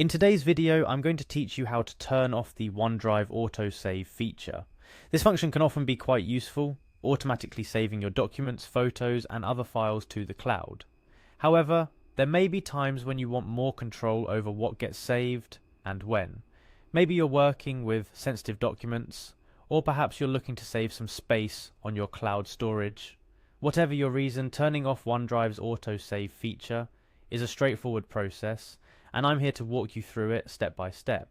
In today's video, I'm going to teach you how to turn off the OneDrive autosave feature. This function can often be quite useful, automatically saving your documents, photos, and other files to the cloud. However, there may be times when you want more control over what gets saved and when. Maybe you're working with sensitive documents, or perhaps you're looking to save some space on your cloud storage. Whatever your reason, turning off OneDrive's autosave feature is a straightforward process, and I'm here to walk you through it step by step.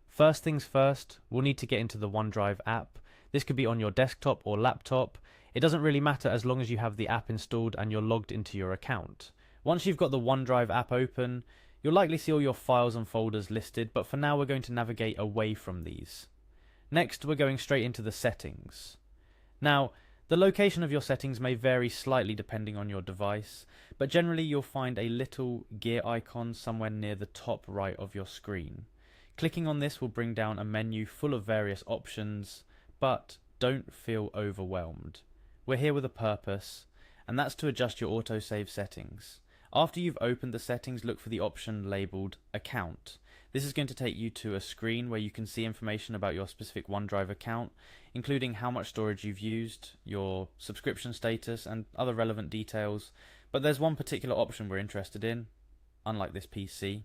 First things first, we'll need to get into the OneDrive app. This could be on your desktop or laptop. It doesn't really matter as long as you have the app installed and you're logged into your account. Once you've got the OneDrive app open, you'll likely see all your files and folders listed, but for now we're going to navigate away from these. Next, we're going straight into the settings. Now, the location of your settings may vary slightly depending on your device, but generally you'll find a little gear icon somewhere near the top right of your screen. Clicking on this will bring down a menu full of various options, but don't feel overwhelmed. We're here with a purpose, and that's to adjust your autosave settings. After you've opened the settings, look for the option labelled Account. This is going to take you to a screen where you can see information about your specific OneDrive account, including how much storage you've used, your subscription status, and other relevant details. But there's one particular option we're interested in, unlike this PC.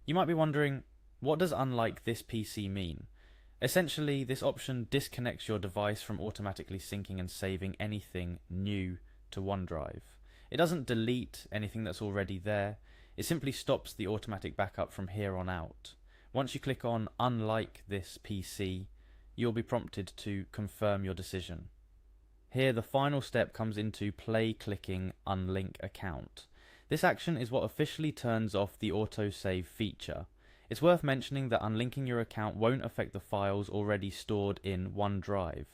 You might be wondering, what does unlike this PC mean? Essentially, this option disconnects your device from automatically syncing and saving anything new to OneDrive. It doesn't delete anything that's already there. It simply stops the automatic backup from here on out. Once you click on Unlike this PC, you'll be prompted to confirm your decision. Here, the final step comes into play clicking Unlink Account. This action is what officially turns off the autosave feature. It's worth mentioning that unlinking your account won't affect the files already stored in OneDrive.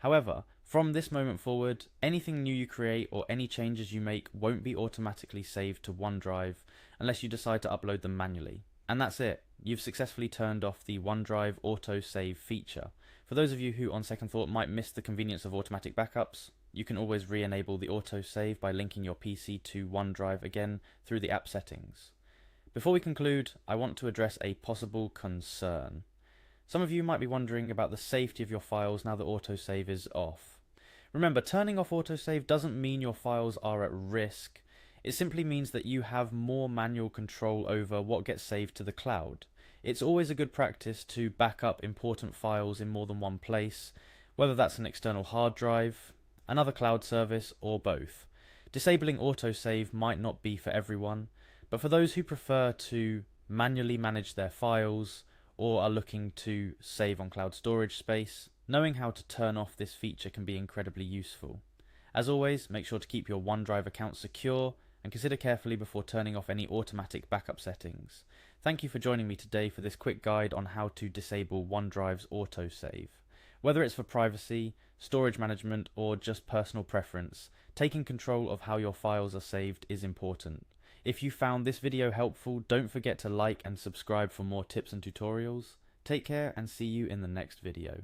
However, from this moment forward, anything new you create or any changes you make won't be automatically saved to OneDrive unless you decide to upload them manually. And that's it. You've successfully turned off the OneDrive autosave feature. For those of you who on second thought might miss the convenience of automatic backups, you can always re-enable the autosave by linking your PC to OneDrive again through the app settings. Before we conclude, I want to address a possible concern. Some of you might be wondering about the safety of your files now that autosave is off. Remember, turning off autosave doesn't mean your files are at risk. It simply means that you have more manual control over what gets saved to the cloud. It's always a good practice to back up important files in more than one place, whether that's an external hard drive, another cloud service, or both. Disabling autosave might not be for everyone, but for those who prefer to manually manage their files or are looking to save on cloud storage space, knowing how to turn off this feature can be incredibly useful. As always, make sure to keep your OneDrive account secure and consider carefully before turning off any automatic backup settings. Thank you for joining me today for this quick guide on how to disable OneDrive's autosave. Whether it's for privacy, storage management, or just personal preference, taking control of how your files are saved is important. If you found this video helpful, don't forget to like and subscribe for more tips and tutorials. Take care and see you in the next video.